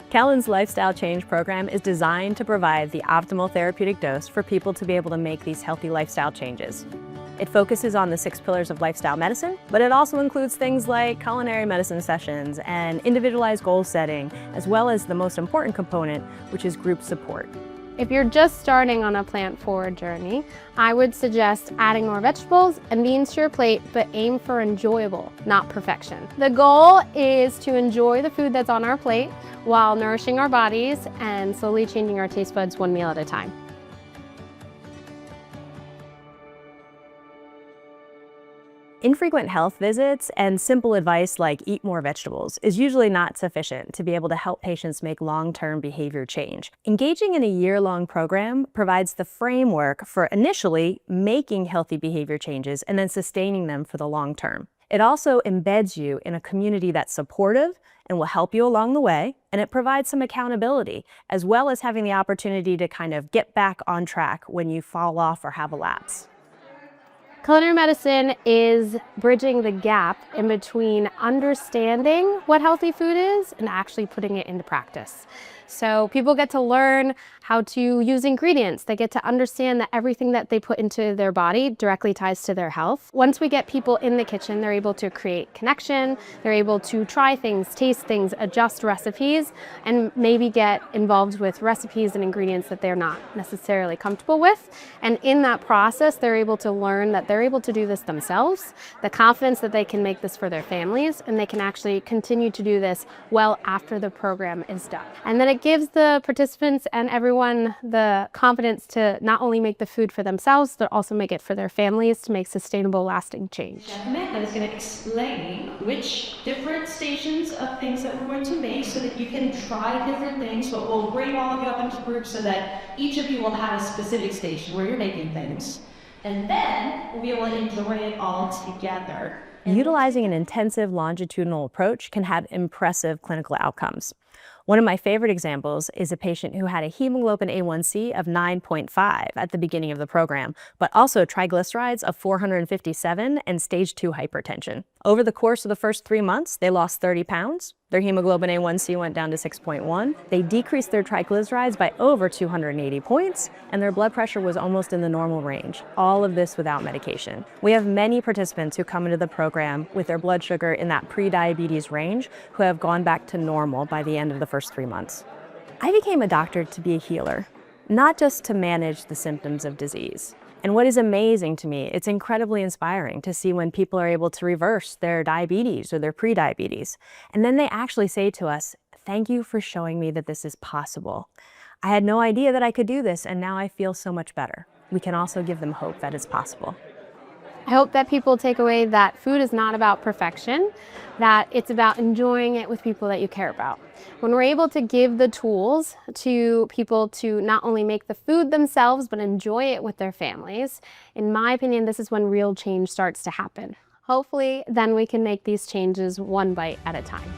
Kellyn's Lifestyle Change program is designed to provide the optimal therapeutic dose for people to be able to make these healthy lifestyle changes. It focuses on the 6 pillars of lifestyle medicine, but it also includes things like culinary medicine sessions and individualized goal setting, as well as the most important component, which is group support. If you're just starting on a plant-forward journey, I would suggest adding more vegetables and beans to your plate, but aim for enjoyable, not perfection. The goal is to enjoy the food that's on our plate while nourishing our bodies and slowly changing our taste buds one meal at a time. Infrequent health visits and simple advice like eat more vegetables is usually not sufficient to be able to help patients make long-term behavior change. Engaging in a year-long program provides the framework for initially making healthy behavior changes and then sustaining them for the long term. It also embeds you in a community that's supportive and will help you along the way, and it provides some accountability, as well as having the opportunity to kind of get back on track when you fall off or have a lapse. Culinary medicine is bridging the gap in between understanding what healthy food is and actually putting it into practice. So people get to learn how to use ingredients. They get to understand that everything that they put into their body directly ties to their health. Once we get people in the kitchen, they're able to create connection, they're able to try things, taste things, adjust recipes, and maybe get involved with recipes and ingredients that they're not necessarily comfortable with. And in that process, they're able to learn that they're able to do this themselves, the confidence that they can make this for their families, and they can actually continue to do this well after the program is done. And then it gives the participants and everyone the confidence to not only make the food for themselves, but also make it for their families to make sustainable, lasting change. Amanda is going to explain which different stations of things that we're going to make so that you can try different things, but we'll bring all of you up into groups so that each of you will have a specific station where you're making things. And then we will enjoy it all together. Utilizing an intensive longitudinal approach can have impressive clinical outcomes. One of my favorite examples is a patient who had a hemoglobin A1C of 9.5 at the beginning of the program, but also triglycerides of 457 and stage 2 hypertension. Over the course of the first 3 months, they lost 30 pounds. Their hemoglobin A1C went down to 6.1. They decreased their triglycerides by over 280 points, and their blood pressure was almost in the normal range. All of this without medication. We have many participants who come into the program with their blood sugar in that pre-diabetes range who have gone back to normal by the end of the first 3 months. I became a doctor to be a healer, not just to manage the symptoms of disease. And what is amazing to me, it's incredibly inspiring to see when people are able to reverse their diabetes or their pre-diabetes. And then they actually say to us, "Thank you for showing me that this is possible. I had no idea that I could do this, and now I feel so much better." We can also give them hope that it's possible. I hope that people take away that food is not about perfection, that it's about enjoying it with people that you care about. When we're able to give the tools to people to not only make the food themselves, but enjoy it with their families, in my opinion, this is when real change starts to happen. Hopefully, then we can make these changes one bite at a time.